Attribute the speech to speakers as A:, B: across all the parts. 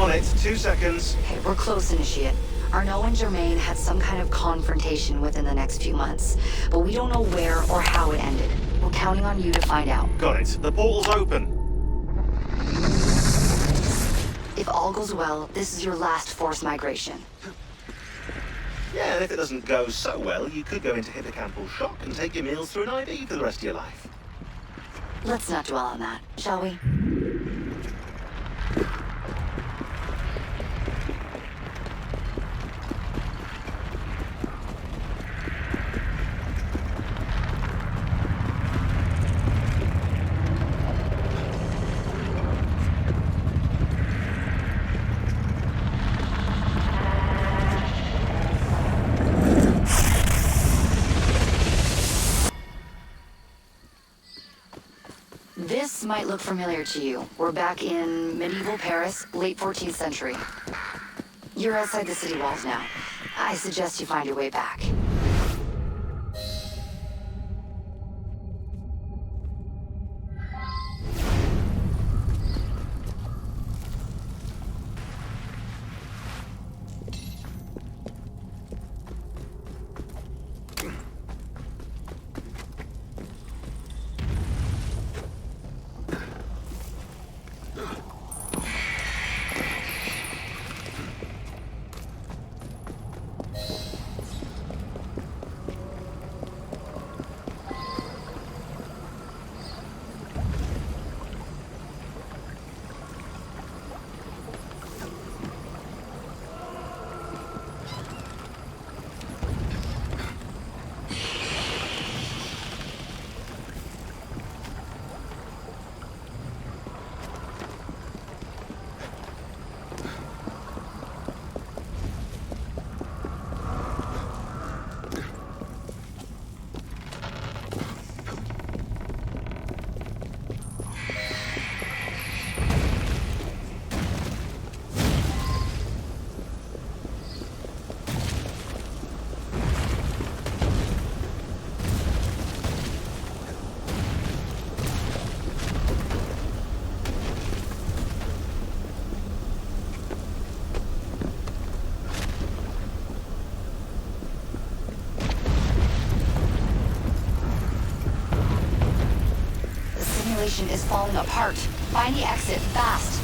A: On it. 2 seconds.
B: Okay, we're close, Initiate. Arno and Germain had some kind of confrontation within the next few months, but we don't know where or how it ended. We're counting on you to find out.
A: Got it. The portal's open.
B: If all goes well, this is your last forced migration.
A: Yeah, and if it doesn't go so well, you could go into hippocampal shock and take your meals through an IV for the rest of your life.
B: Let's not dwell on that, shall we? This might look familiar to you. We're back in medieval Paris, late 14th century. You're outside the city walls now. I suggest you find your way back. Is falling apart. Find the exit fast.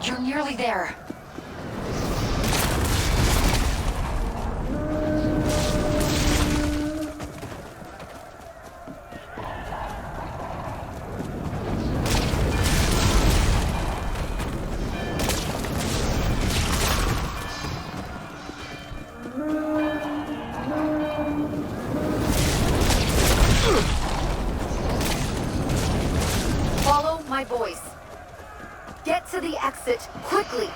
B: You're nearly there. Follow my voice. Get to the exit, quickly!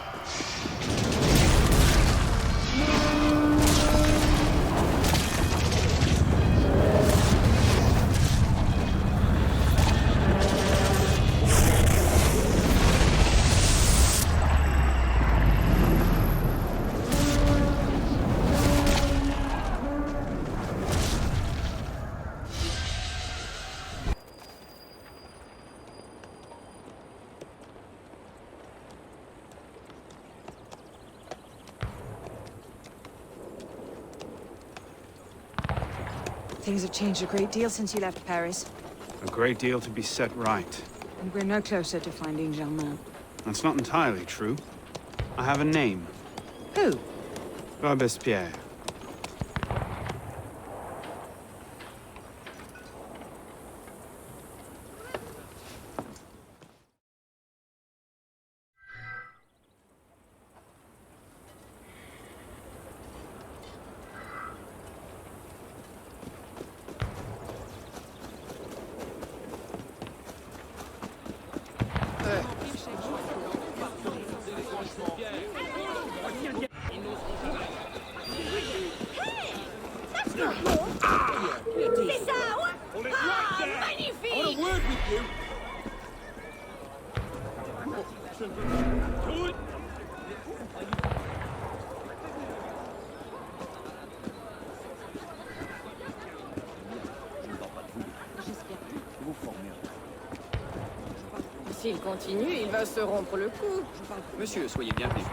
C: Things have changed a great deal since you left Paris. A great deal to be set right.
D: And we're no closer to finding Germain.
C: That's not entirely true. I have a name.
D: Who?
C: Robespierre.
E: C'est ça, ouais? Ah, magnifique! S'il continue, il va se rompre le cou.
F: Monsieur, soyez bienvenu.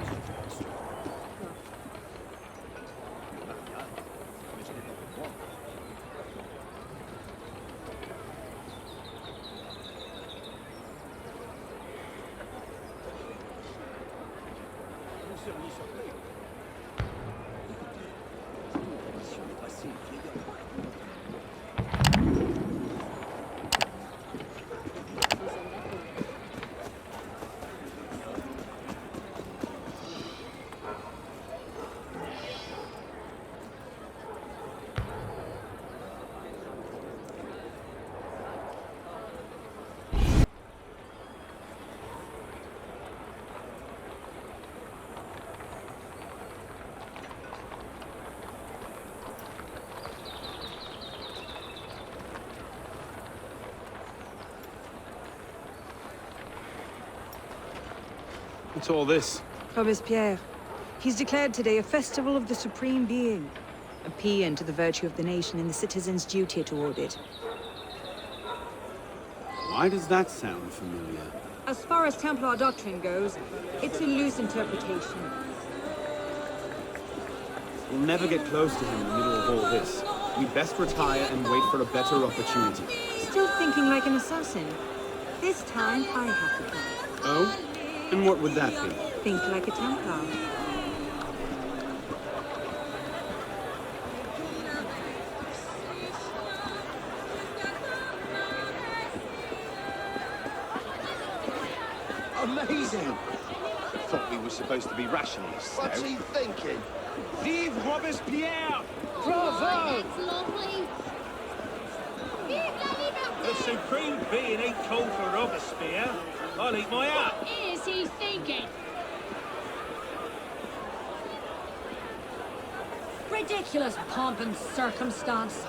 C: What's all this?
D: Robespierre. He's declared today a festival of the Supreme Being. A paean to the virtue of the nation and the citizens' duty toward it.
C: Why does that sound familiar?
D: As far as Templar doctrine goes, it's a loose interpretation.
C: We'll never get close to him in the middle of all this. We best retire and wait for a better opportunity.
D: Still thinking like an assassin. This time, I have the plan.
C: Oh? And what would that be?
D: Think like a Templar.
G: Amazing! I thought we were supposed to be rationalists.
A: What's he thinking?
G: Vive Robespierre! Bravo!
E: That's lovely. Vive la liberté!
H: The Supreme Being ain't called for Robespierre. I'll eat my hat.
E: What is he thinking?
I: Ridiculous pomp and circumstance.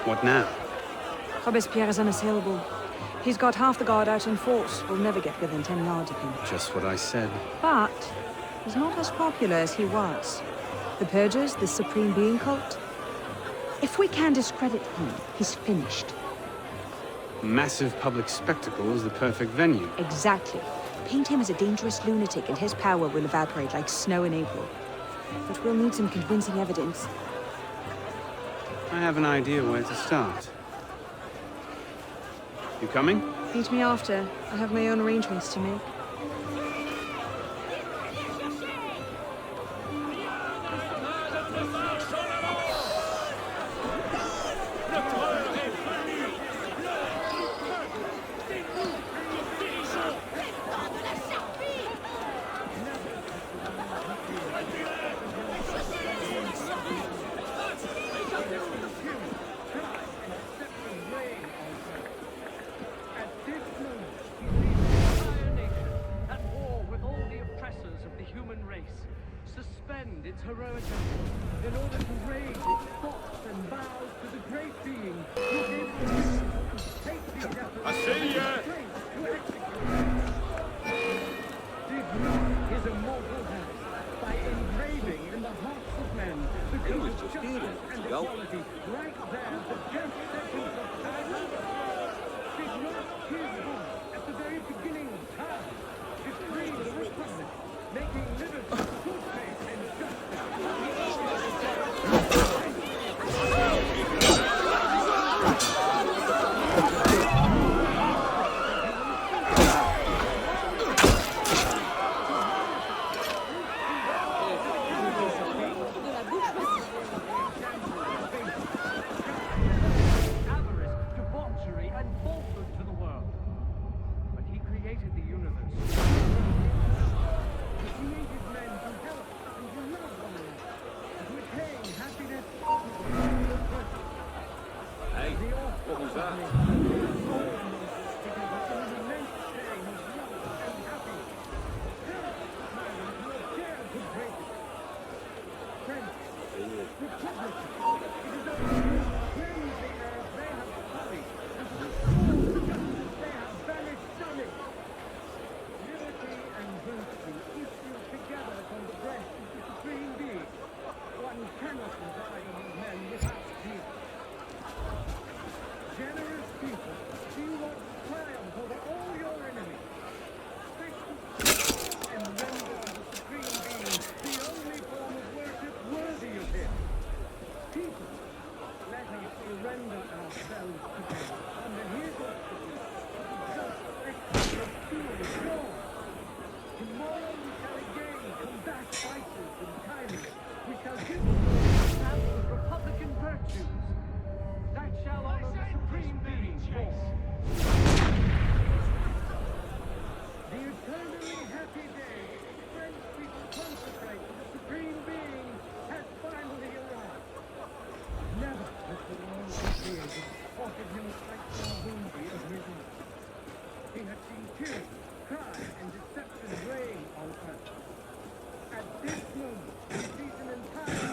C: What now?
D: Robespierre is unassailable. He's got half the guard out in force. We'll never get within 10 yards of him.
C: Just what I said.
D: But he's not as popular as he was. The Purgers, the Supreme Being cult. If we can discredit him, he's finished.
C: Massive public spectacle is the perfect venue.
D: Exactly. Paint him as a dangerous lunatic and his power will evaporate like snow in April. But we'll need some convincing evidence.
C: I have an idea where to start. You coming?
D: Meet me after. I have my own arrangements to make.
C: He was just here a minute ago.
H: Right there, the just seconds of silence. Did not his voice at the very beginning of time decree the Republic, making liberty, good faith, and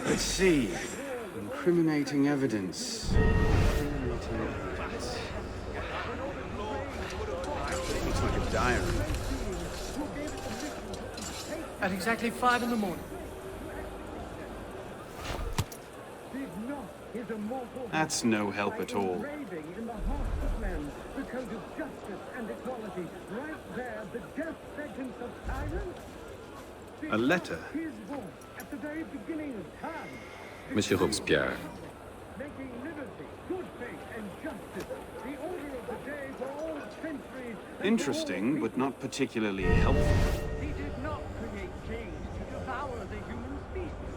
F: Let's see. Incriminating evidence. Looks like a diary.
H: at exactly 5 in the morning.
F: That's no help at all.
H: In the heart of men, the code of justice and equality. Right there, the death sentence of tyrants.
F: A letter.
H: His voice at the very beginning of time.
J: Monsieur Robespierre.
H: Making liberty, good faith, and justice the order of the day for all centuries.
F: Interesting, but not particularly helpful.
H: He did not create kings to devour the human species.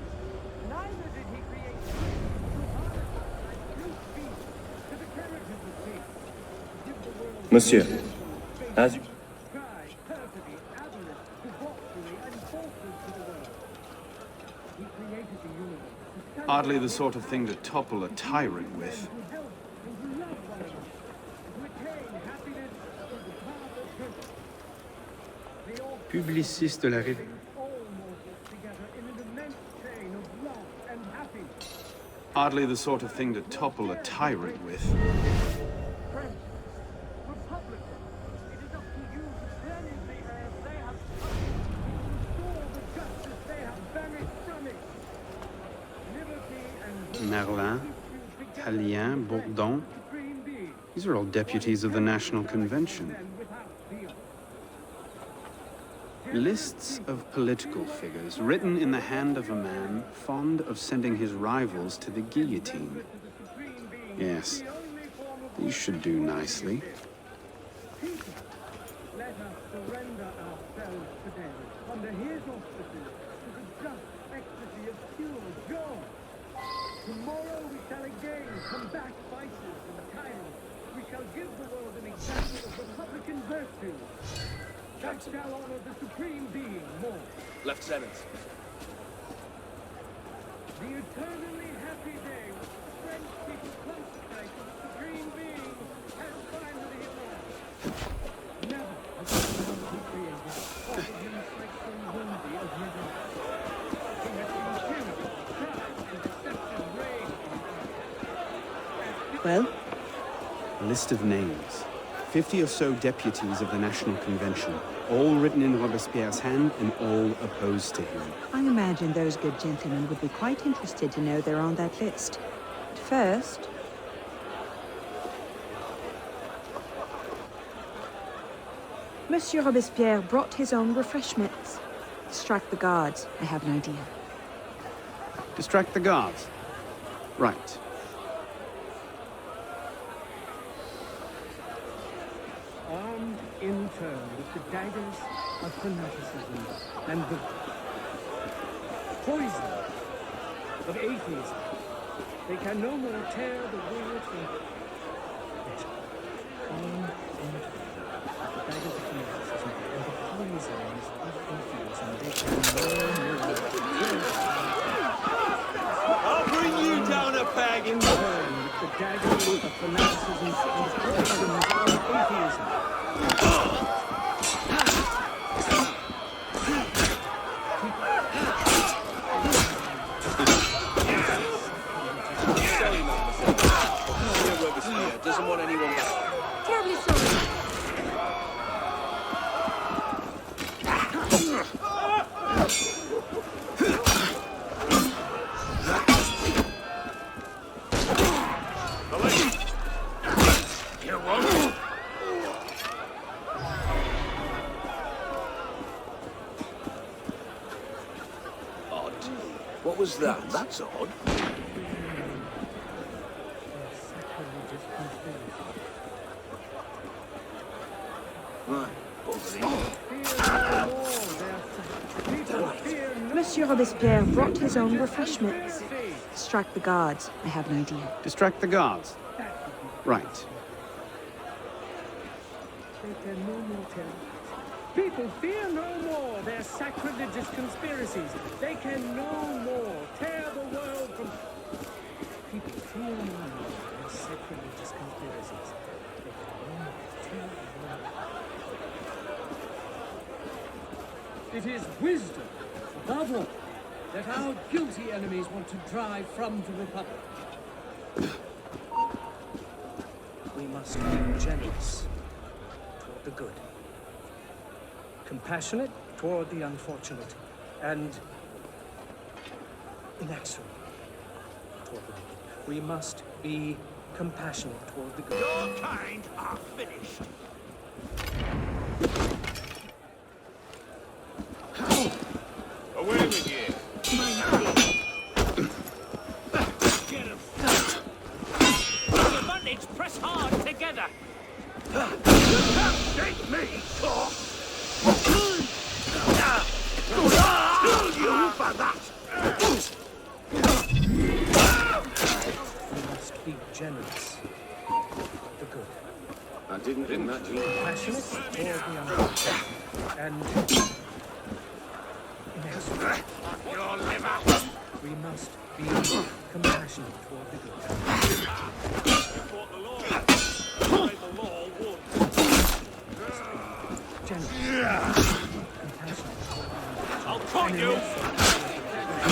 H: Neither did he create kings to harness like brute beasts to the carriage of the king. Give the world
J: Monsieur, as you...
H: pride, perfidy, avarice, debauchery, and falsehood to the world. He created the universe.
F: Hardly the sort of thing to topple a tyrant with.
K: Publiciste de la République.
F: Hardly the sort of thing to topple a tyrant with.
K: Merlin, Tallien, Bourdon. These are all deputies of the National Convention. Lists of political figures written in the hand of a man fond of sending his rivals to the guillotine. Yes, these should do nicely.
H: Let us surrender ourselves today under his auspices to the just ecstasy of pure joy. Tomorrow we shall again combat vices and tyrants. We shall give the world an example of republican virtue. That shall honor the supreme being more.
C: Lieutenant.
H: The eternally happy day when French people consecrate to the supreme being has finally arrived. Never has anyone who created offered him sight so worthy of his own. He has seen tyranny, pride, and deception reign on earth.
D: Well?
F: A list of names. 50 or so deputies of the National Convention.
K: all written in Robespierre's hand and all opposed to him.
D: I imagine those good gentlemen would be quite interested to know they're on that list. But first... Monsieur Robespierre brought his own refreshments. Distract the guards. I have an idea.
K: Distract the guards. Right.
H: Armed in turn with the daggers of fanaticism and the poison of atheism, they can no more tear the world from... Armed in turn with the daggers of fanaticism and the poisons of atheism, they can no more...
C: I'll bring you down a peg!
H: In turn with the daggers of fanaticism and the poisons of atheism.
C: Doesn't want anyone back.
I: Terribly sorry.
C: Odd. What was that? That's odd.
D: Monsieur Robespierre brought his own refreshments. Distract the guards. I have an idea.
K: Distract the guards. Right.
H: People fear no more their sacrilegious conspiracies. They can no more tear the world from... People fear no more their sacrilegious conspiracies. They can no more tear the world. It is wisdom, above all, that our guilty enemies want to drive from the Republic. We must be generous toward the good, compassionate toward the unfortunate, and inexorable toward the wicked. We must be compassionate toward the good.
C: Your kind are finished. Away with you. Get him. The bandits press hard together. You can't take me, talk. Kill you for that.
H: We must be generous toward the good,
F: I didn't imagine.
H: passionate toward the unfortunate, and inexorable.
C: Your liver.
H: We must be compassionate toward the good.
C: Fought the law. Fight the law would.
H: Generous, compassionate toward the unfortunate.
C: I'll caught you.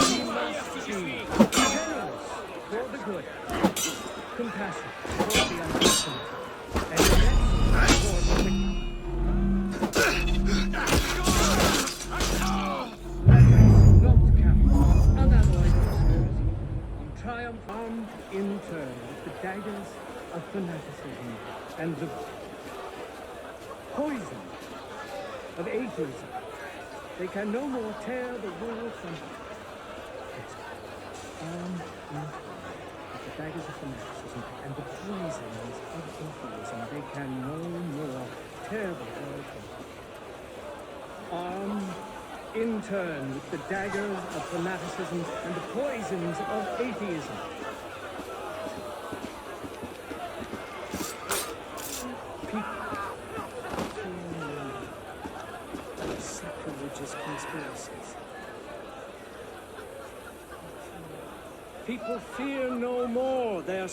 H: We must be generous toward the good, compassionate toward the unfortunate, and inexorable toward the wicked. Not capital, unalloyed prosperity, on triumph armed in turn with the daggers of fanaticism and the poison of atheism. They can no more tear the world from... Armed in turn with the daggers of fanaticism and the poisons of atheism. They can no more tear the world from... Armed in turn with the daggers of fanaticism and the poisons of atheism. Sacrilegious conspiracies. People fear no more their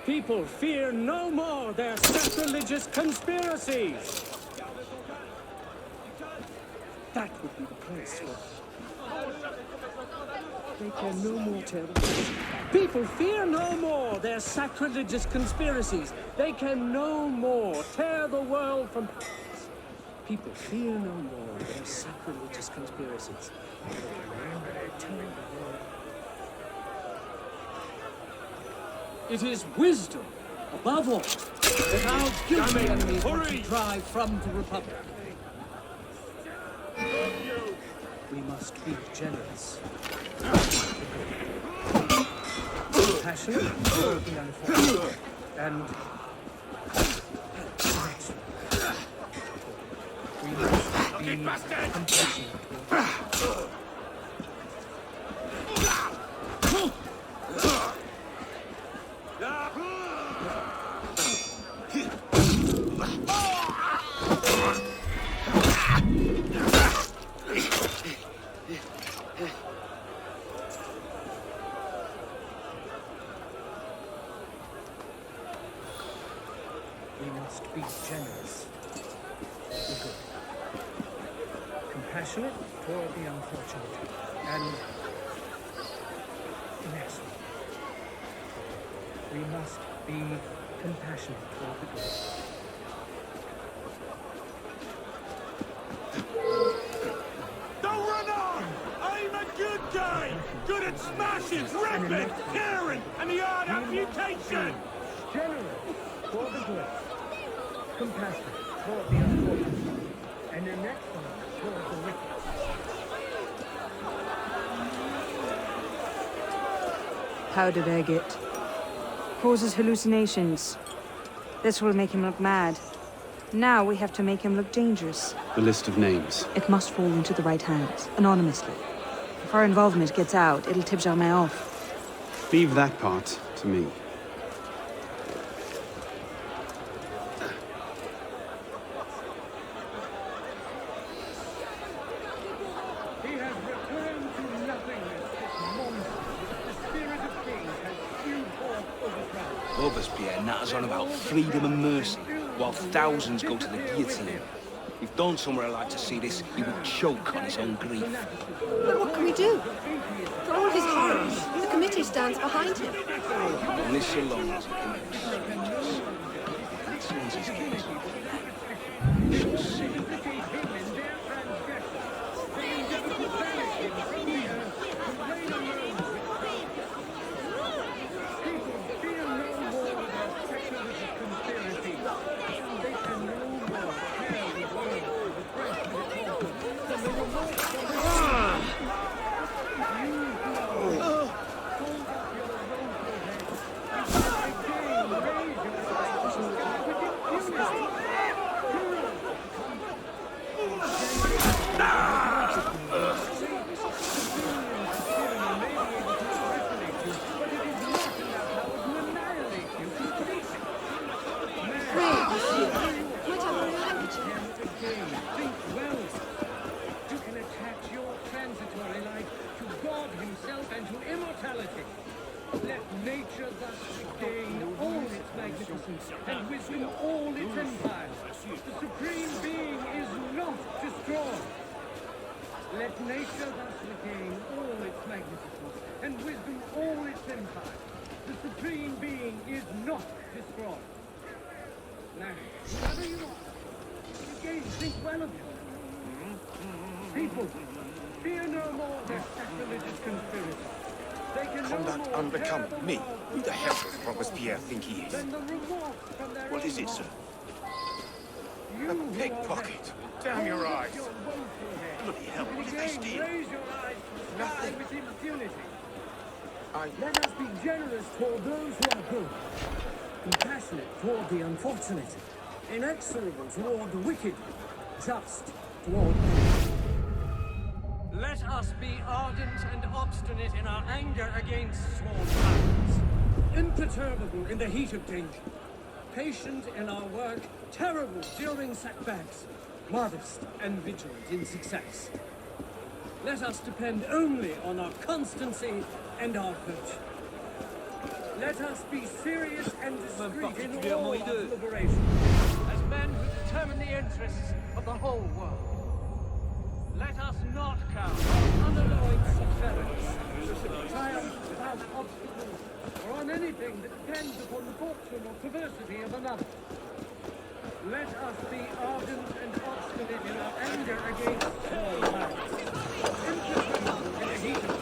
H: People fear no more their sacrilegious conspiracies. That would be the place for... They can no more tear the world. People fear no more their sacrilegious conspiracies. They can no more tear the world from... People, fear no more their sacrilegious conspiracies. It is wisdom, above all, that our guilty enemies want to drive from the Republic. We must be generous. Passionate for the unfortunate. And we must be compassionate. We must be generous, the good, compassionate toward the unfortunate, and inexorable. We must be compassionate toward the good.
L: Don't run on! I'm a good guy! Good at smashing, ripping, tearing, and the hard amputation!
H: Generous for the good, compassionate toward the unfortunate, and inexorable toward the wicked.
D: Powdered agate. Causes hallucinations. This will make him look mad. Now we have to make him look dangerous.
K: The list of names.
D: It must fall into the right hands, anonymously. If our involvement gets out, it'll tip Germain off.
K: Leave that part to me.
H: He has returned to nothingness, this monster. The spirit of kings has spewed forth overthrown.
G: Robespierre natters on about freedom and mercy, while thousands go to the guillotine. If Don somewhere like to see this, he would choke on his own grief.
M: But what can we do? For all his horrors, the committee stands behind him.
G: Only so long as he commits justice. That sends his case. So see.
H: And wisdom all its empire. The supreme being is not destroyed. Let nature thus regain all its magnificence, and wisdom all its empire. The supreme being is not destroyed. Now, whoever you are, again, think well of yourself. People, fear no more their sacrilegious conspiracy. They can
L: Conduct unbecoming me. Who the hell does Robespierre think he is? What is it, sir? A pickpocket. Damn your eyes. Bloody hell, what did they steal?
H: Nothing. Let us be generous toward those who are good, compassionate toward the unfortunate, inexorable toward the wicked, just toward the
N: Let us be ardent and obstinate in our anger against small powers,
H: imperturbable in the heat of danger, patient in our work, terrible during setbacks, modest and vigilant in success. Let us depend only on our constancy and our virtue. Let us be serious and discreet in all our deliberations,
N: as men who determine the interests of the whole world. Let us not count on
H: unalloyed successes, triumph without obstacles, or on anything that depends upon the fortune or perversity of another. Let us be ardent and obstinate in our anger against all malice. In the heat of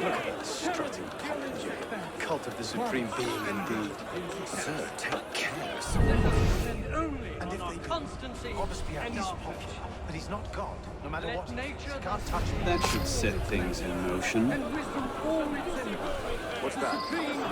L: Look at the strutting popinjay. Cult of the supreme being indeed. Sir, take care, sir.
N: And if they constancy
L: Robespierre
N: and
L: is
N: our
L: popular, but he's not God, no matter
N: Let
L: what he
N: nature
L: is. You can't touch him.
K: That should set things in motion.
H: and wisdom all its
L: What's that?